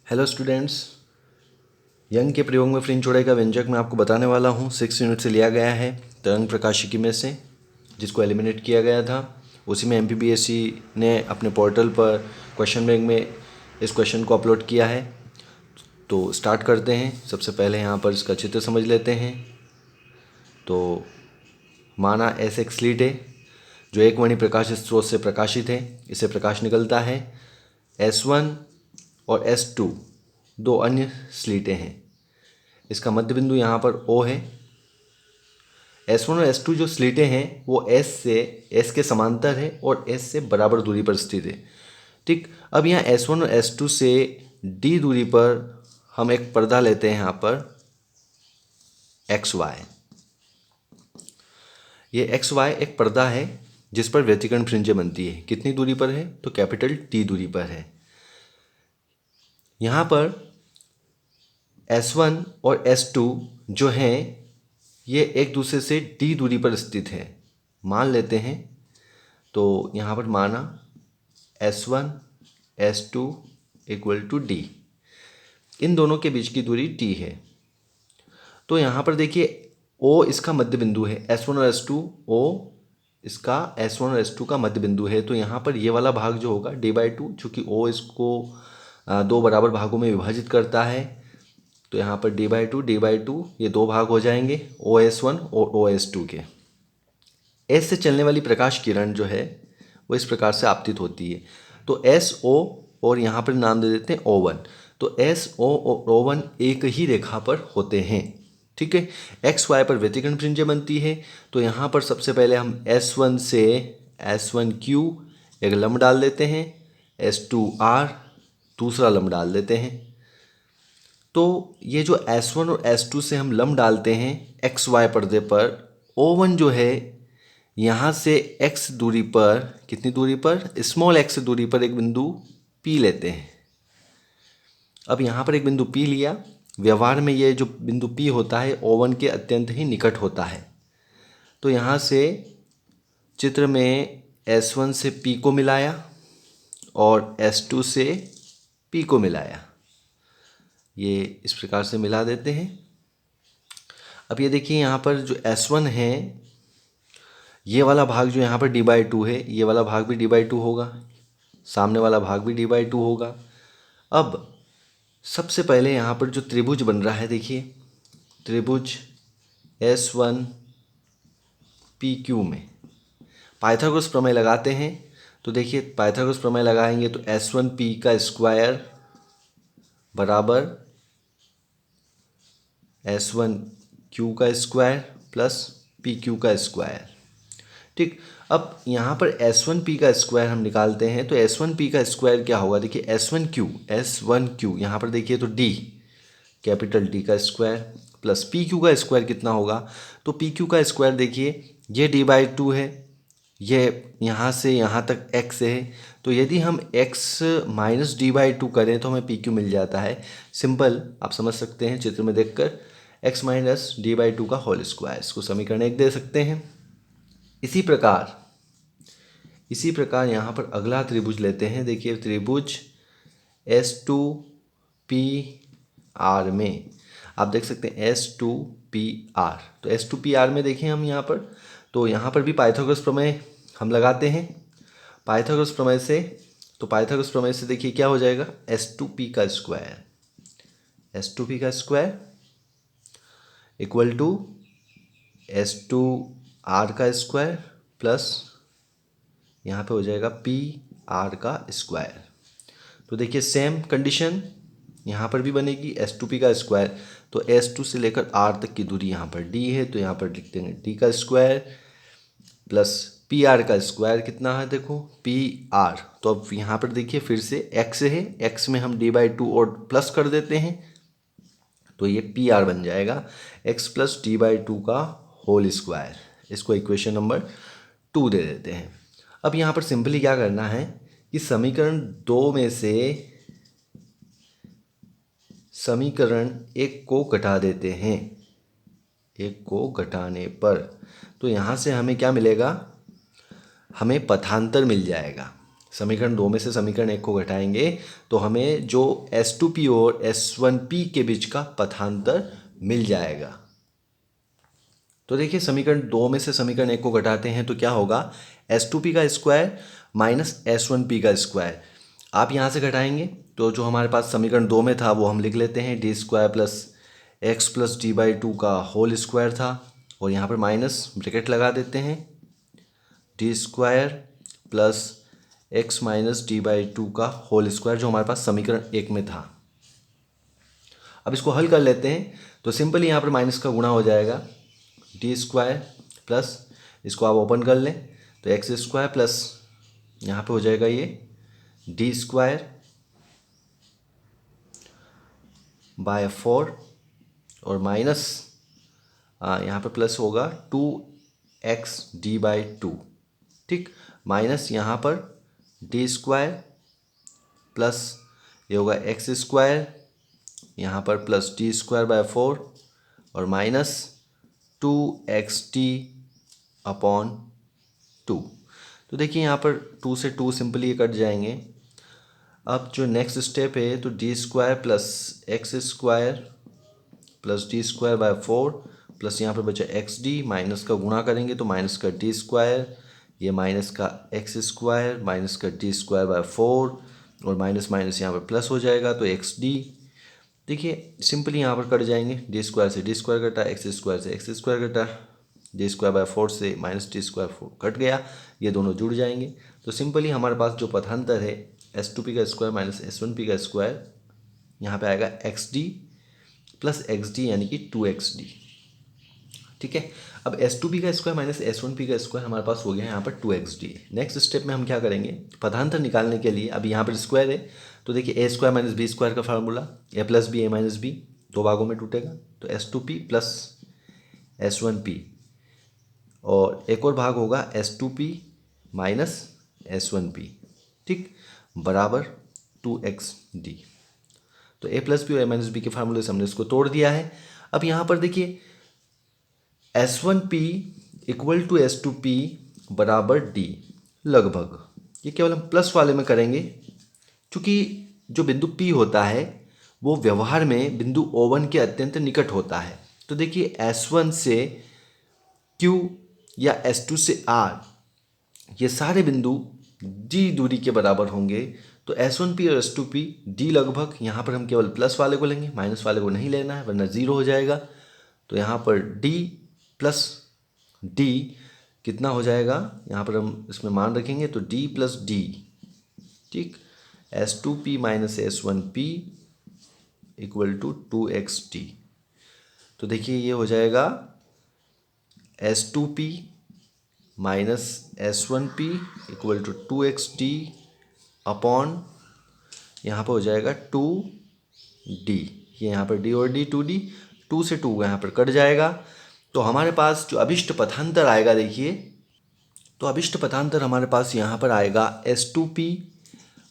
Hello students, young के प्रयोग में फ्रिंज चौड़ाई का व्यंजक मैं आपको बताने वाला हूँ। 6 यूनिट से लिया गया है तरंग प्रकाशिकी में से, जिसको एलिमिनेट किया गया था। उसी में MPPSC ने अपने पोर्टल पर क्वेश्चन बैंक में इस क्वेश्चन को अपलोड किया है। तो स्टार्ट करते हैं। सबसे पहले यहाँ पर इसका चित्र समझ लेते हैं। तो माना ऐसे एक स्लिट है जो एक वर्णी प्रकाश स्रोत से प्रकाशित है। इससे प्रकाश निकलता है। S1 और S2 दो अन्य स्लिटें हैं। इसका मध्य बिंदु यहाँ पर O है। S1 और S2 जो स्लिटें हैं वो S के समांतर है और S से बराबर दूरी पर स्थित है। ठीक, अब यहाँ S1 और S2 से D दूरी पर हम एक पर्दा लेते हैं। यहाँ पर XY, ये XY एक पर्दा है जिस पर व्यतिकरण फ्रिंजें बनती है। कितनी दूरी पर है? तो कैपिटल T दूरी पर है। यहाँ पर S1 और S2 जो हैं ये एक दूसरे से D दूरी पर स्थित है, मान लेते हैं। तो यहाँ पर माना S1 S2 equal to D, इन दोनों के बीच की दूरी T है। तो यहाँ पर देखिए O इसका मध्य बिंदु है। S1 और S2 O इसका S1 और S2 का मध्य बिंदु है। तो यहाँ पर ये वाला भाग जो होगा D/2, चूँकि O इसको दो बराबर भागों में विभाजित करता है, तो यहाँ पर D/2 ये दो भाग हो जाएंगे, OS1 और OS2 के। S से चलने वाली प्रकाश किरण जो है वो इस प्रकार से आपतित होती है। तो SO और यहाँ पर नाम दे देते हैं O1। तो SO और O1 एक ही रेखा पर होते हैं। ठीक है, XY पर व्यतिकरण फ्रिंजें बनती है। तो यहाँ पर सबसे पहले हम S1 से S1Q एक लंब डाल देते हैं, S2R दूसरा लंब डाल देते हैं। तो ये जो S1 और S2 से हम लंब डालते हैं XY पर्दे पर, O1 जो है यहाँ से X दूरी पर, कितनी दूरी पर? स्मॉल x दूरी पर एक बिंदु P लेते हैं। अब यहाँ पर एक बिंदु P लिया। व्यवहार में ये जो बिंदु P होता है O1 के अत्यंत ही निकट होता है। तो यहाँ से चित्र में S1 से P को मिलाया और S2 से P को मिलाया। ये इस प्रकार से मिला देते हैं। अब ये देखिए यहाँ पर जो S1 है, ये वाला भाग जो यहाँ पर D/2 है, ये वाला भाग भी D/2 होगा, सामने वाला भाग भी D/2 होगा। अब सबसे पहले यहाँ पर जो त्रिभुज बन रहा है, देखिए त्रिभुज S1 PQ में पाइथागोरस प्रमेय लगाते हैं। तो देखिए पाइथागोरस प्रमेय लगाएंगे तो S1P का स्क्वायर बराबर S1Q का स्क्वायर प्लस PQ का स्क्वायर। ठीक, अब यहाँ पर S1P का स्क्वायर हम निकालते हैं। तो S1P का स्क्वायर क्या होगा? देखिए S1Q यहाँ पर देखिए तो D कैपिटल D का स्क्वायर प्लस PQ का स्क्वायर कितना होगा? तो PQ का स्क्वायर देखिए ये D/2 है, ये यहाँ से यहाँ तक X है। तो यदि हम X माइनस D/2 करें तो हमें PQ मिल जाता है। सिंपल, आप समझ सकते हैं चित्र में देखकर, X माइनस D/2 का होल स्क्वायर, इसको समीकरण 1 दे सकते हैं। इसी प्रकार यहाँ पर अगला त्रिभुज लेते हैं। देखिए त्रिभुज S2PR में आप देख सकते हैं S2PR। तो S2PR में देखें हम यहाँ पर, तो यहाँ पर भी पाइथागोरस प्रमेय हम लगाते हैं। पाइथागोरस प्रमेय से देखिए क्या हो जाएगा? S2P का स्क्वायर इक्वल टू S2R का स्क्वायर प्लस यहाँ पे हो जाएगा PR का स्क्वायर। तो देखिए सेम कंडीशन यहाँ पर भी बनेगी, S2P का स्क्वायर। तो S2 से लेकर R तक की दूरी यहाँ पर D है, तो यहाँ पर लिख देंगे D का स्क्वायर प्लस PR का स्क्वायर कितना है? देखो PR। तो अब यहाँ पर देखिए फिर से X है, X में हम D/2 और प्लस कर देते हैं, तो ये PR बन जाएगा X प्लस D/2 का होल स्क्वायर। इसको इक्वेशन नंबर 2 दे देते हैं। अब यहाँ पर सिंपली क्या करना है कि समीकरण 2 में से समीकरण 1 को घटा देते हैं। 1 को घटाने पर तो यहाँ से हमें क्या मिलेगा? हमें पथांतर मिल जाएगा। समीकरण 2 में से समीकरण 1 को घटाएंगे तो हमें जो S2P और S1P के बीच का पथांतर मिल जाएगा। तो देखिए समीकरण 2 में से समीकरण 1 को घटाते हैं तो क्या होगा, S2P का स्क्वायर माइनस S1P का स्क्वायर। आप यहाँ से घटाएंगे तो जो हमारे पास समीकरण 2 में था वो हम लिख लेते हैं, D square plus x plus D by two का होल स्क्वायर था, और यहाँ पर माइनस ब्रैकेट लगा देते हैं, D square plus x minus D by two का होल स्क्वायर जो हमारे पास समीकरण 1 में था। अब इसको हल कर लेते हैं तो सिंपली यहाँ पर माइनस का गुणा हो जाएगा, डी स्क्वायर प्लस इसको आप ओपन कर लें तो एक्स स्क्वायर प्लस यहाँ पे हो जाएगा ये डी स्क्वायर बाय 4 और माइनस यहाँ पे प्लस होगा 2xd/2, ठीक, माइनस यहाँ पर डी स्क्वायर प्लस ये होगा एक्स स्क्वायर यहाँ पर प्लस डी स्क्वायर बाय 4 और माइनस 2xt/2। तो देखिए यहाँ पर 2 से 2 सिंपली कट जाएंगे। अब जो नेक्स्ट स्टेप है तो D square plus x square plus D square by 4 plus यहाँ पर बचा एक्स डी, माइनस का गुणा करेंगे तो माइनस का डी स्क्वायर, ये माइनस का एक्स स्क्वायर माइनस का डी स्क्वायर बाय 4 और माइनस माइनस यहाँ पर प्लस हो जाएगा तो एक्स डी। देखिए सिंपली यहाँ पर कट जाएंगे, डी स्क्वायर से डी स्क्वायर कटा, एक्स स्क्वायर से एक्स स्क्वायर कटा, डी स्क्वायर बाय 4 से माइनस डी स्क्वायर 4 कट गया, ये दोनों जुड़ जाएंगे। तो सिंपली हमारे पास जो पथांतर है S2P का स्क्वायर माइनस S1P का स्क्वायर, यहाँ पे आएगा x D plus x D यानी कि 2xd, ठीक है। अब S2P का स्क्वायर माइनस S1P का स्क्वायर हमारे पास हो गया यहाँ पर 2xd। नेक्स्ट स्टेप में हम क्या करेंगे, पथांतर निकालने के लिए, अब यहाँ पर स्क्वायर है तो देखिए ए स्क्वायर माइनस बी स्क्वायर का फार्मूला, ए प्लस बी ए माइनस बी, दो भागों में टूटेगा तो S2P प्लस S1P, और एक और भाग होगा S2P माइनस S1P, ठीक, बराबर 2xd। तो ए प्लस बी और ए माइनस बी के फार्मूले से हमने इसको तोड़ दिया है। अब यहाँ पर देखिए S1P इक्वल टू S2P बराबर d, लगभग, ये केवल हम प्लस वाले में करेंगे क्योंकि जो बिंदु P होता है वो व्यवहार में बिंदु O1 के अत्यंत निकट होता है। तो देखिए S1 से Q या S2 से R ये सारे बिंदु d दूरी के बराबर होंगे, तो S1P और S2P d लगभग, यहाँ पर हम केवल प्लस वाले को लेंगे, माइनस वाले को नहीं लेना है वरना ज़ीरो हो जाएगा। तो यहाँ पर d प्लस d कितना हो जाएगा, यहाँ पर हम इसमें मान रखेंगे तो d प्लस d, ठीक, S2P minus S1P equal to 2xd। तो देखिए ये हो जाएगा S2P minus S1P equal to 2xd upon यहाँ पर हो जाएगा 2d, ये यहाँ पर d और d 2d, 2 से 2 यहाँ पर कट जाएगा। तो हमारे पास जो अभिष्ट पथांतर आएगा, देखिए तो अभिष्ट पथांतर हमारे पास यहाँ पर आएगा S2P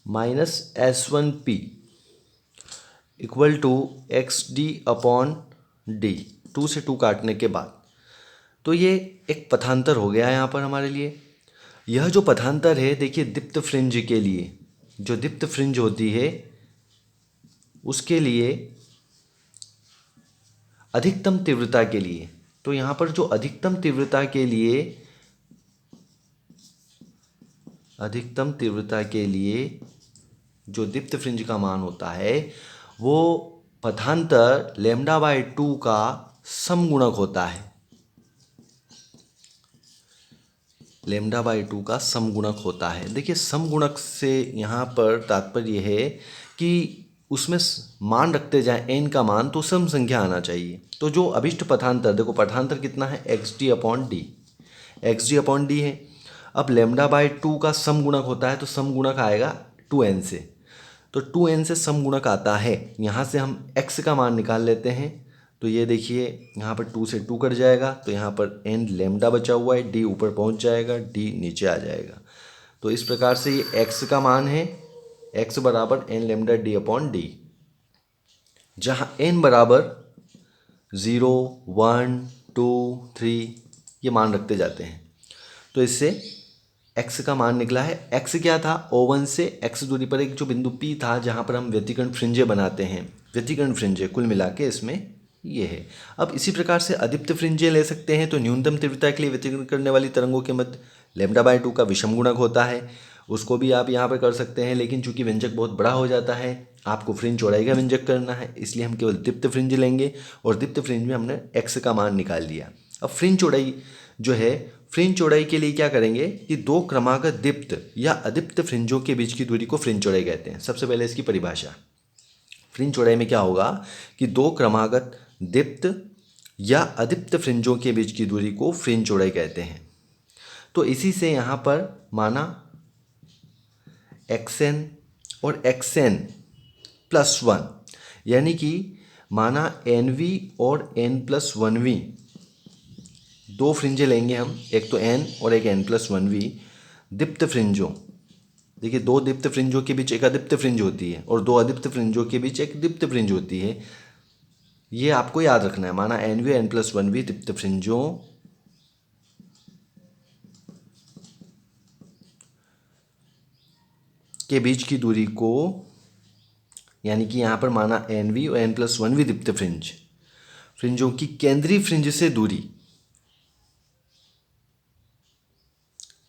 minus S1P equal to xd upon d, 2 से 2 काटने के बाद। तो ये एक पथांतर हो गया यहाँ पर हमारे लिए। यह जो पथांतर है देखिए दीप्त फ्रिंज के लिए, जो दीप्त फ्रिंज होती है उसके लिए अधिकतम तीव्रता के लिए, तो यहाँ पर जो अधिकतम तीव्रता के लिए जो दीप्त फ्रिंज का मान होता है वो पथांतर λ/2 का समगुणक होता है, λ/2 का समगुणक होता है। देखिए समगुणक से यहाँ पर तात्पर्य है कि उसमें मान रखते जाएं n का मान तो सम संख्या आना चाहिए। तो जो अभिष्ट पथांतर, देखो पथांतर कितना है xd अपॉन d है। अब λ/2 का समगुणक होता है तो समगुणक आएगा 2n से, तो 2n से समगुणक आता है। यहाँ से हम x का मान निकाल लेते हैं तो ये देखिए यहाँ पर 2 से 2 कट जाएगा तो यहाँ पर n लैम्डा बचा हुआ है, d ऊपर पहुँच जाएगा, d नीचे आ जाएगा। तो इस प्रकार से ये x का मान है, x बराबर n lambda d upon d, जहाँ n बराबर 0, 1, 2, 3 ये मान रखते जाते हैं। तो इससे एक्स का मान निकला है। एक्स क्या था, O1 से एक्स दूरी पर एक जो बिंदु P था जहाँ पर हम व्यतिकर्ण फ्रिंजें बनाते हैं, व्यतिकर्ण फ्रिंजें कुल मिला के इसमें ये है। अब इसी प्रकार से अदीप्त फ्रिंजें ले सकते हैं। तो न्यूनतम तीव्रता के लिए व्यतिकरण करने वाली तरंगों के मध्य λ/2 का विषम गुणक होता है, उसको भी आप यहाँ पर कर सकते हैं। लेकिन चूंकि व्यंजक बहुत बड़ा हो जाता है, आपको फ्रिंज चौड़ाई का व्यंजक करना है, इसलिए हम केवल दीप्त फ्रिंज लेंगे और दीप्त फ्रिंज में हमने एक्स का मान निकाल लिया। अब फ्रिंज चौड़ाई जो है, फ्रिंज चौड़ाई के लिए क्या करेंगे कि दो क्रमागत दीप्त या अदीप्त फ्रिंजों के बीच की दूरी को फ्रिंज चौड़ाई कहते हैं। सबसे पहले इसकी परिभाषा, फ्रिंज चौड़ाई में क्या होगा कि दो क्रमागत दीप्त या अदीप्त फ्रिंजों के बीच की दूरी को फ्रिंज चौड़ाई कहते हैं। तो इसी से यहाँ पर माना xn और xn+1, यानी कि माना nv और n+1v, दो फ्रिंजें लेंगे हम, एक तो n और एक n+1v दीप्त फ्रिंजों। देखिए, दो दीप्त फ्रिंजों के बीच एक अदीप्त फ्रिंज होती है और दो अदीप्त फ्रिंजों के बीच एक दीप्त फ्रिंज होती है। ये आपको याद रखना है। माना nv और n+1v दीप्त फ्रिंजों के बीच की दूरी को, यानी कि यहाँ पर माना nv और n+1v दीप्त फ्रिंजों की केंद्रीय फ्रिंज से दूरी,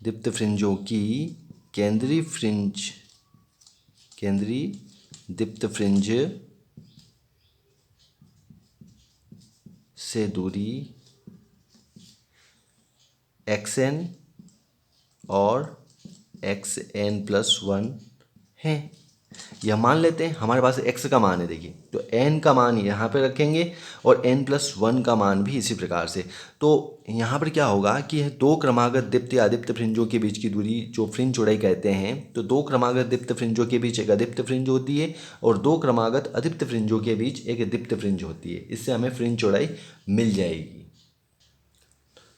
दीप्त फ्रिंजों की केंद्रीय दीप्त फ्रिंज से दूरी xn और xn+1 है। यह मान लेते हैं। हमारे पास x का मान है, देखिए, तो n का मान यहाँ पे रखेंगे और n+1 का मान भी इसी प्रकार से। तो यहाँ पर क्या होगा कि दो क्रमागत दीप्त या अदीप्त फ्रिंजों के बीच की दूरी जो फ्रिंज चौड़ाई कहते हैं, तो दो क्रमागत दीप्त फ्रिंजों के बीच एक अदीप्त फ्रिंज होती है और दो क्रमागत अदीप्त फ्रिंजों के बीच एक दीप्त फ्रिंज होती है। इससे हमें फ्रिंज चौड़ाई मिल जाएगी।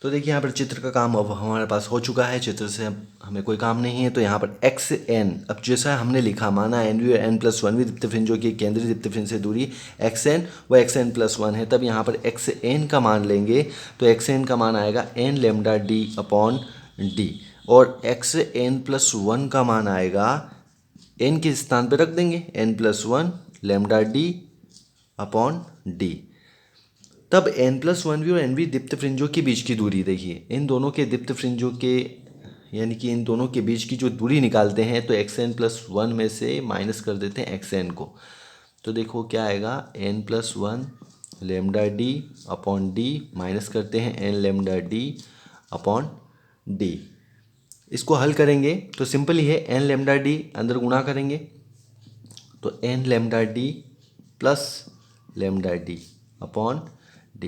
तो देखिए, यहाँ पर चित्र का काम अब हमारे पास हो चुका है। चित्र से अब हमें कोई काम नहीं है। तो यहाँ पर xn, अब जैसा हमने लिखा, माना nv और n+1v दीप्त फ्रिंजों की केंद्रीय दीप्त फ्रिंज से दूरी xn व xn+1 है, तब यहाँ पर xn का मान लेंगे। तो xn का मान आएगा n λd/d और xn+1 का मान आएगा, n के स्थान पर रख देंगे n+1 λd/d। तब n+1v और nv दीप्त फ्रिंजों के बीच की दूरी, देखिए, इन दोनों के दीप्त फ्रिंजों के, यानी कि इन दोनों के बीच की जो दूरी निकालते हैं, तो xn+1 में से माइनस कर देते हैं xn को। तो देखो क्या आएगा, n+1 λd/d माइनस करते हैं n λd/d। इसको हल करेंगे तो सिंपल ही है, n λd अंदर गुणा करेंगे तो n λd+λd/d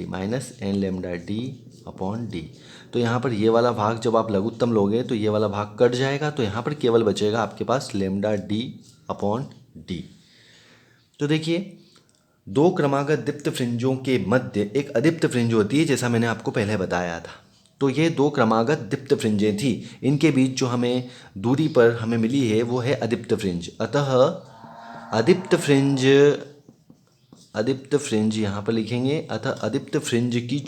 minus n λd/d। तो यहाँ पर ये वाला भाग जब आप लघुत्तम लोगे तो ये वाला भाग कट जाएगा, तो यहाँ पर केवल बचेगा आपके पास λd/d। तो देखिए, दो क्रमागत दीप्त फ्रिंजों के मध्य एक अदीप्त फ्रिंज होती है, जैसा मैंने आपको पहले बताया था। तो ये दो क्रमागत दीप्त फ्रिंजें थी, इनके बीच जो हमें दूरी पर हमें मिली है वो है अदीप्त फ्रिंज। अतः अदीप्त फ्रिंज यहाँ पर लिखेंगे। अतः अदीप्त फ्रिंज की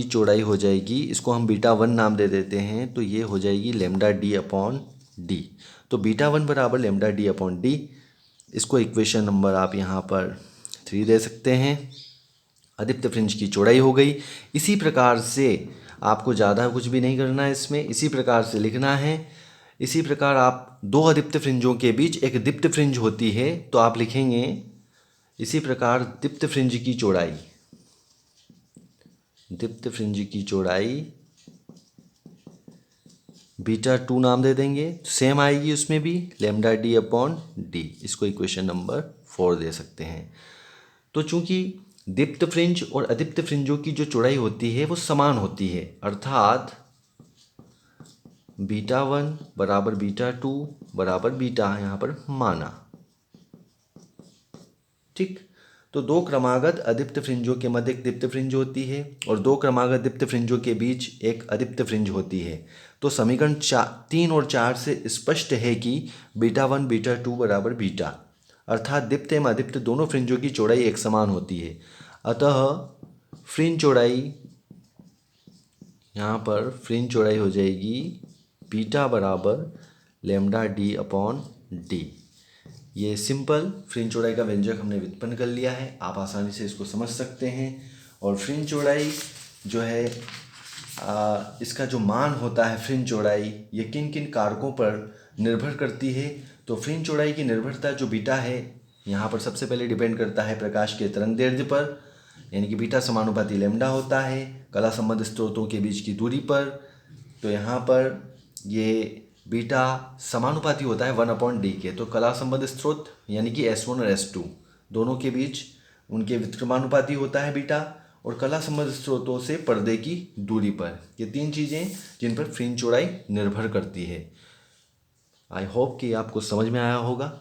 चौड़ाई हो जाएगी, इसको हम β1 नाम दे देते हैं, तो ये हो जाएगी λd/d। तो β1 बराबर λd/d। इसको इक्वेशन नंबर आप यहाँ पर 3 दे सकते हैं। अदीप्त फ्रिंज की चौड़ाई हो गई। इसी प्रकार से आपको ज़्यादा कुछ भी नहीं करना है इसमें, इसी प्रकार से लिखना है। इसी प्रकार आप दो अदीप्त फ्रिंजों के बीच एक दीप्त फ्रिंज होती है, तो आप लिखेंगे इसी प्रकार दीप्त फ्रिंज की चौड़ाई β2 नाम दे देंगे, सेम आएगी उसमें भी λd/d। इसको इक्वेशन नंबर 4 दे सकते हैं। तो चूंकि दीप्त फ्रिंज और अदीप्त फ्रिंजों की जो चौड़ाई होती है वो समान होती है, अर्थात β1 बराबर β2 बराबर बीटा यहाँ पर माना, ठीक। तो दो क्रमागत अदीप्त फ्रिंजों के मध्य एक दीप्त फ्रिंज होती है और दो क्रमागत दीप्त फ्रिंजों के बीच एक अदीप्त फ्रिंज होती है। तो समीकरण 3 और 4 से स्पष्ट है कि β1 β2 बराबर बीटा, अर्थात दीप्त एवं अदीप्त दोनों फ्रिंजों की चौड़ाई एक समान होती है। अतः फ्रिंज चौड़ाई यहाँ पर फ्रिंज चौड़ाई हो जाएगी बीटा बराबर लेमडा डी अपॉन डी। ये सिंपल फ्रिंज चौड़ाई का व्यंजक हमने व्युत्पन्न कर लिया है, आप आसानी से इसको समझ सकते हैं। और फ्रिंज चौड़ाई जो है इसका जो मान होता है फ्रिंज चौड़ाई, ये किन किन कारकों पर निर्भर करती है। तो फ्रिंज चौड़ाई की निर्भरता जो बीटा है, यहाँ पर सबसे पहले डिपेंड करता है प्रकाश के तरंग दैर्ध्य पर, यानी कि बीटा समानुपाती लेमडा होता है कला संबंध स्रोतों के बीच की दूरी पर। तो यहाँ पर ये बीटा समानुपाती होता है 1/d के। तो कला संबंध स्रोत यानी कि S1 और S2 दोनों के बीच उनके व्युत्क्रमानुपाती होता है बीटा, और कला संबंध स्रोतों से पर्दे की दूरी पर। ये तीन चीज़ें जिन पर फ्रिंज चौड़ाई निर्भर करती है। आई होप कि आपको समझ में आया होगा।